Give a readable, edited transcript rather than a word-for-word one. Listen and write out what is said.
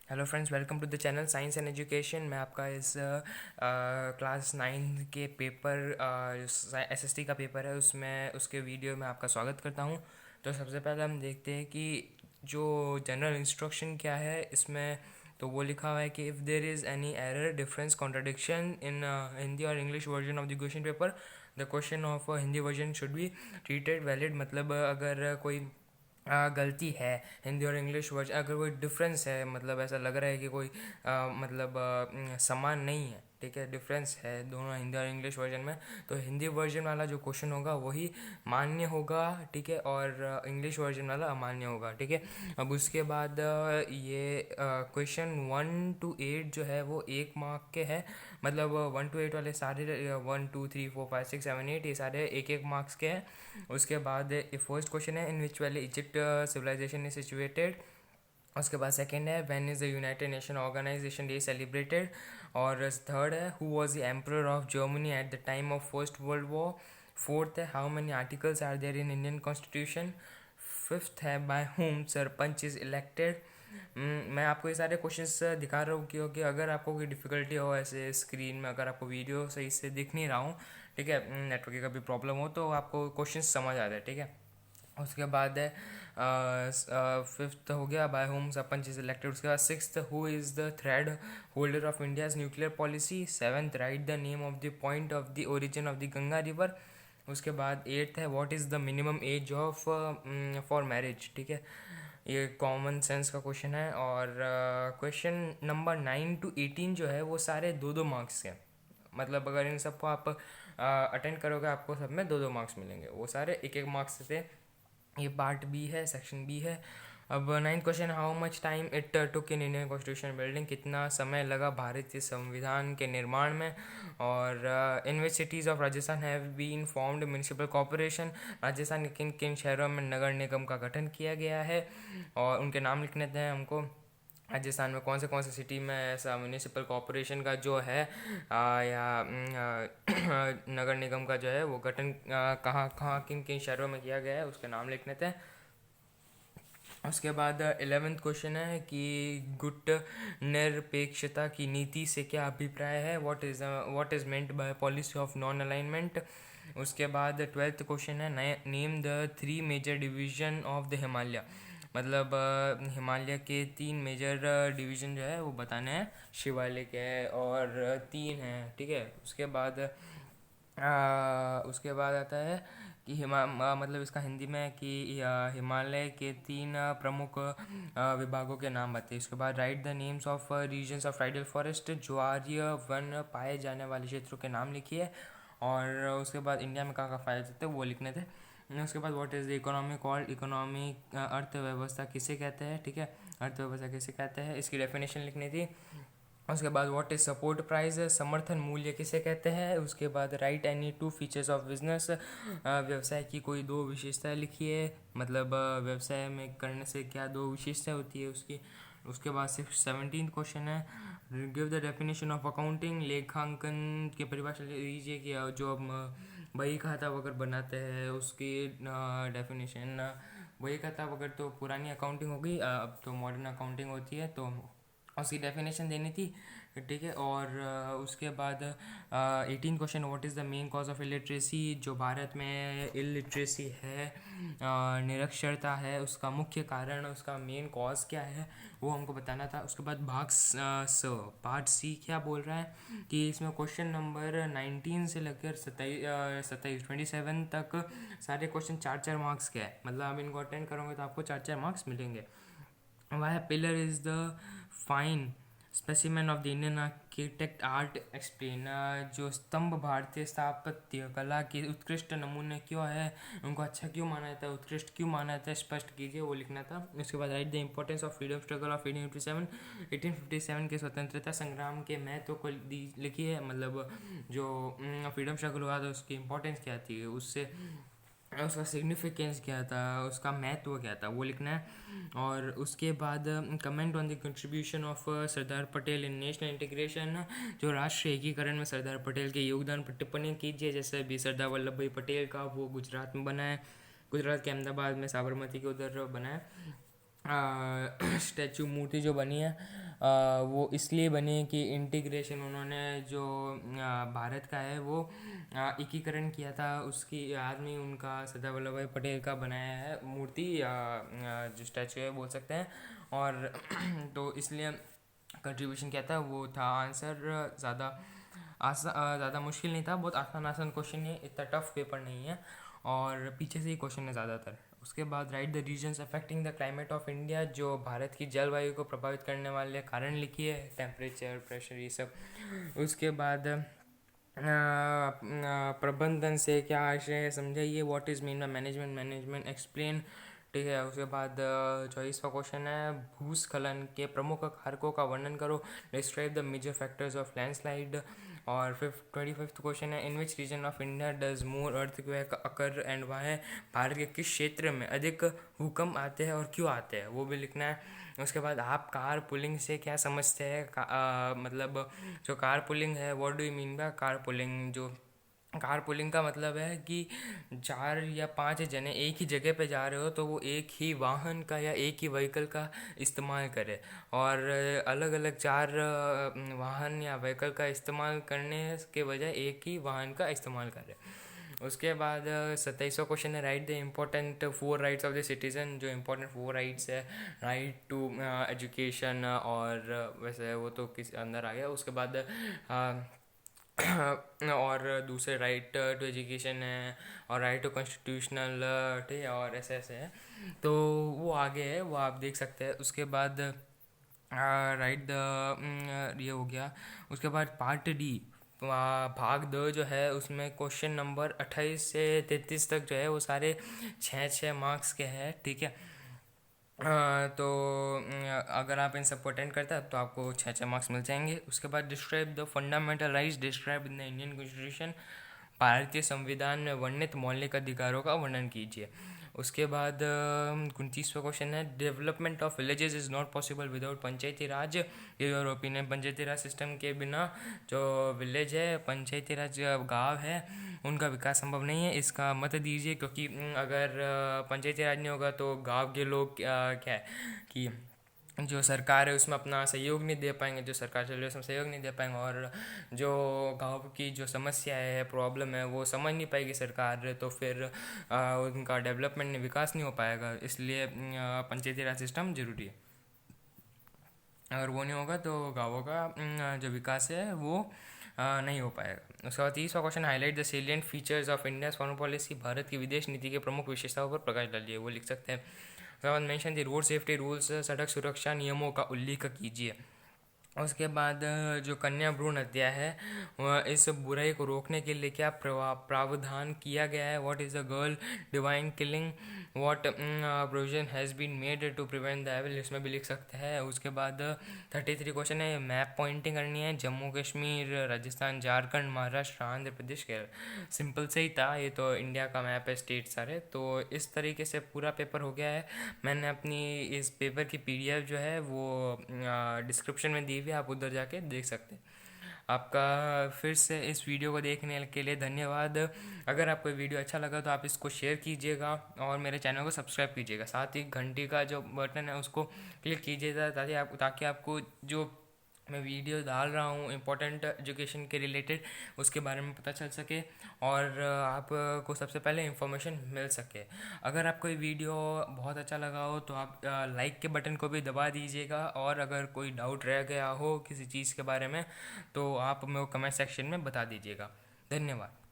Hello friends, welcome to the channel science and education. मैं आपका इस क्लास 9 के पेपर एसएसटी का पेपर है उसमें उसके वीडियो में आपका स्वागत करता हूं। तो सबसे पहले हम देखते हैं कि जो जनरल इंस्ट्रक्शन क्या है इसमें। तो वो लिखा हुआ है कि if there is any error, difference, contradiction in Hindi और English version of the question paper, the question of Hindi version should be treated valid. मतलब अगर कोई गलती है हिंदी और इंग्लिश वर्जन, अगर कोई डिफरेंस है, मतलब ऐसा लग रहा है कि कोई समान नहीं है, ठीक है, डिफरेंस है दोनों हिंदी और इंग्लिश वर्जन में, तो हिंदी वर्जन वाला जो क्वेश्चन होगा वही मान्य होगा, ठीक है, और इंग्लिश वर्जन वाला अमान्य होगा, ठीक है। अब उसके बाद ये क्वेश्चन 1 to 8 जो है वो 1 मार्क के है। मतलब 1 to 8 वाले सारे 1 2 3 4 5 6 7 8 ये सारे 1 1 मार्क्स के हैं। उसके बाद फर्स्ट क्वेश्चन है in which valley Egypt civilization is situated. उसके बाद सेकंड है when is the United Nation Organization day celebrated. और थर्ड है who was the emperor of Germany at the time of first world war. Fourth है how many articles are there in Indian constitution. Fifth है by whom sarpanch is elected. मैं आपको ये सारे questions दिखा रहा हूँ क्योंकि अगर आपको कोई डिफ़िकल्टी हो ऐसे स्क्रीन में, अगर आपको वीडियो सही से दिख नहीं रहा हूँ, ठीक है, नेटवर्क की कभी प्रॉब्लम हो तो आपको क्वेश्चंस समझ आ जाए, ठीक है। उसके बाद है फिफ्थ हो गया by whom sarpanch is elected. उसके बाद sixth who is the thread holder of India's nuclear policy. Seventh write the name of the point of the origin of the Ganga river. उसके बाद एट्थ है what is the minimum age of for marriage, ठीक है। ये common sense का question है। और question number 9 to 18 जो है वो सारे 2 2 मार्क्स के हैं। मतलब अगर इन सबको आप अटेंड करोगे आपको सब में 2 2 मार्क्स मिलेंगे, वो सारे 1 1 मार्क्स थे। ये पार्ट बी है, सेक्शन बी है। अब ninth question how much time it took in Indian constitution building. कितना समय लगा भारतीय संविधान के निर्माण में। और in which cities of Rajasthan have been formed municipal corporation. Rajasthan के किन किन शहरों में नगर निगम का गठन किया गया है और उनके नाम लिखने थे हमको। राजस्थान में कौन से सिटी में ऐसा म्यूनिसिपल कॉरपोरेशन का जो है नगर निगम का जो है वो गठन कहाँ कहाँ किन किन शहरों में किया गया है उसके नाम लिखने थे। उसके बाद 11th क्वेश्चन है कि गुट निरपेक्षता की नीति से क्या अभिप्राय है। What is meant by policy of non alignment. उसके बाद 12th क्वेश्चन है name the 3 major division of the Himalaya. मतलब हिमालय के 3 मेजर डिवीजन जो है वो बताने हैं। शिवालिक है और 3 हैं, ठीक है। उसके बाद आता है कि मतलब इसका हिंदी में कि हिमालय के 3 प्रमुख विभागों के नाम बताइए। उसके बाद write the names of regions of tidal forest. ज्वारीय वन पाए जाने वाले क्षेत्रों के नाम लिखिए। और उसके बाद इंडिया में कहाँ कहाँ पाए जाते हैं वो लिखने थे। उसके बाद what is the economy called. Economy अर्थव्यवस्था किसे कहते हैं, ठीक है, अर्थव्यवस्था किसे कहते हैं, इसकी डेफिनेशन लिखनी थी। उसके बाद व्हाट इज सपोर्ट प्राइस, समर्थन मूल्य किसे कहते हैं। उसके बाद right any 2 features of business. व्यवसाय की कोई 2 विशेषताएं लिखिए। मतलब व्यवसाय में करने से क्या 2 विशेषताएं होती है उसकी। उसके बाद सिर्फ 17th क्वेश्चन है give the definition of accounting. लेखांकन की परिभाषा लीजिए कि जो हम बही खाता वगैरह बनाते हैं उसकी डेफिनेशन। बही खाता वगैरह तो पुरानी अकाउंटिंग होगी, अब तो मॉडर्न अकाउंटिंग होती है, तो उसकी डेफिनेशन देनी थी, ठीक है। और उसके बाद 18 question what is the main cause of illiteracy. जो भारत में इलिटरेसी है, निरक्षरता है, उसका मुख्य कारण, उसका मेन कॉज क्या है वो हमको बताना था। उसके बाद पार्ट सी क्या बोल रहा है कि इसमें क्वेश्चन नंबर 19 से लेकर 27 तक सारे क्वेश्चन 4 4 मार्क्स के हैं। मतलब आप इनको अटेंड करोगे तो आपको 4 4 मार्क्स मिलेंगे। Why pillar is the fine specimen of the Indian architect art explain. जो स्तंभ भारतीय स्थापत्य कला के उत्कृष्ट नमूने क्यों है, उनको अच्छा क्यों माना जाता है, उत्कृष्ट क्यों माना जाता है, स्पष्ट कीजिए, वो लिखना था। उसके बाद write the importance of freedom struggle of 1857 के स्वतंत्रता संग्राम के महत्व को लिखिए। मतलब जो फ्रीडम स्ट्रगल हुआ था उसकी इंपॉर्टेंस क्या थी, उससे उसका सिग्निफिकेंस क्या था, उसका महत्व क्या था, वो लिखना है। और उसके बाद comment on the contribution of Sardar Patel in national integration. जो राष्ट्रीय एकीकरण में सरदार पटेल के योगदान पर टिप्पणी कीजिए। जैसे भी सरदार वल्लभ भाई पटेल का वो गुजरात में बना है, गुजरात के अहमदाबाद में साबरमती के उधर बना है। स्टैचू मूर्ति जो बनी है वो इसलिए बनी है कि इंटीग्रेशन उन्होंने जो भारत का है वो एकीकरण किया था, उसकी याद में उनका सरदार वल्लभ भाई पटेल का बनाया है मूर्ति, जो स्टैचू है बोल सकते हैं। और तो इसलिए कंट्रीब्यूशन किया था वो था आंसर। ज़्यादा मुश्किल नहीं था, बहुत आसान आसान क्वेश्चन है, इतना टफ पेपर नहीं है और पीछे से ही क्वेश्चन है ज़्यादातर। उसके बाद write the reasons affecting the climate of India, जो भारत की जलवायु को प्रभावित करने वाले कारण लिखिए, टेम्परेचर, प्रेशर, ये सब। उसके बाद प्रबंधन से क्या आशय है समझाइए, what is mean by management explain, ठीक है। उसके बाद 24वां क्वेश्चन है भूस्खलन के प्रमुख कारकों का वर्णन करो, describe the major factors of landslide. और 25th क्वेश्चन है in which region of India does more earthquake occur and why, Bharat के किस क्षेत्र में अधिक भूकंप आते हैं और क्यों आते हैं, वो भी लिखना है। उसके बाद आप कार पुलिंग से क्या समझते हैं, मतलब जो कार पुलिंग है, what do you mean by car pulling. जो कार पुलिंग का मतलब है कि 4 या 5 जने एक ही जगह पे जा रहे हो तो वो एक ही वाहन का या एक ही व्हीकल का इस्तेमाल करे, और अलग अलग 4 वाहन या व्हीकल का इस्तेमाल करने के बजाय एक ही वाहन का इस्तेमाल करे। उसके बाद 27वां क्वेश्चन है right the important 4 rights of the citizen, जो इम्पोर्टेंट 4 राइट्स है, राइट टू एजुकेशन, और वैसे वो तो किस अंदर आ गया। उसके बाद और दूसरे राइट टू एजुकेशन है और राइट टू कॉन्स्टिट्यूशनल, ठीक है, और ऐसे ऐसे है, तो वो आगे है, वो आप देख सकते हैं। उसके बाद राइट द ये हो गया। उसके बाद पार्ट डी भाग 2 जो है उसमें क्वेश्चन नंबर 28 से 33 तक जो है वो सारे 6 मार्क्स के हैं, ठीक है। तो अगर आप इन सबको अटेंड करते हैं तो आपको 6 मार्क्स मिल जाएंगे। उसके बाद describe the fundamental rights describe in the Indian constitution, भारतीय संविधान में वर्णित मौलिक अधिकारों का वर्णन कीजिए। उसके बाद 29वां क्वेश्चन है development of villages is not possible without Panchayati Raj, ये your opinion, Panchayati Raj system के बिना जो विलेज है, पंचायती राज गांव है, उनका विकास संभव नहीं है, इसका मत दीजिए। क्योंकि अगर पंचायती राज नहीं होगा तो गांव के लोग क्या है कि जो सरकार है उसमें अपना सहयोग नहीं दे पाएंगे, जो सरकार चल रही है उसमें सहयोग नहीं दे पाएंगे, और जो गांव की जो समस्या है, प्रॉब्लम है, वो समझ नहीं पाएगी सरकार, तो फिर उनका डेवलपमेंट विकास नहीं हो पाएगा। इसलिए पंचायती राज सिस्टम जरूरी है, अगर वो नहीं होगा तो गाँवों का जो विकास है वो नहीं हो पाएगा। उसके बाद 30वां question highlight the salient features of India foreign policy, Bharat की विदेश नीति के प्रमुख विशेषताओं पर प्रकाश डालिए, वो लिख सकते हैं। उसके बाद mention the road safety rules, सड़क सुरक्षा नियमों का उल्लेख कीजिए। उसके बाद जो कन्या भ्रूण हत्या है इस बुराई को रोकने के लिए क्या प्रावधान किया गया है, what is the girl divine killing, what provision has been made to prevent the evil, इसमें भी लिख सकते हैं। उसके बाद 33 क्वेश्चन है मैप पॉइंटिंग करनी है, जम्मू कश्मीर, राजस्थान, झारखंड, महाराष्ट्र, आंध्र प्रदेश, केरल। सिंपल से ही था, ये तो इंडिया का मैप है, स्टेट सारे। तो इस तरीके से पूरा पेपर हो गया है। मैंने अपनी इस पेपर की PDF जो है वो डिस्क्रिप्शन में दी हुई है, आप उधर जाके देख सकते हैं। आपका फिर से इस वीडियो को देखने के लिए धन्यवाद। अगर आपको वीडियो अच्छा लगा तो आप इसको शेयर कीजिएगा और मेरे चैनल को सब्सक्राइब कीजिएगा, साथ ही घंटी का जो बटन है उसको क्लिक कीजिएगा ताकि आपको जो मैं वीडियो डाल रहा हूँ इम्पोर्टेंट एजुकेशन के रिलेटेड उसके बारे में पता चल सके और आपको सबसे पहले इन्फॉर्मेशन मिल सके। अगर आपको ये वीडियो बहुत अच्छा लगा हो तो आप लाइक के बटन को भी दबा दीजिएगा, और अगर कोई डाउट रह गया हो किसी चीज़ के बारे में तो आप मेरे को कमेंट सेक्शन में बता दीजिएगा। धन्यवाद।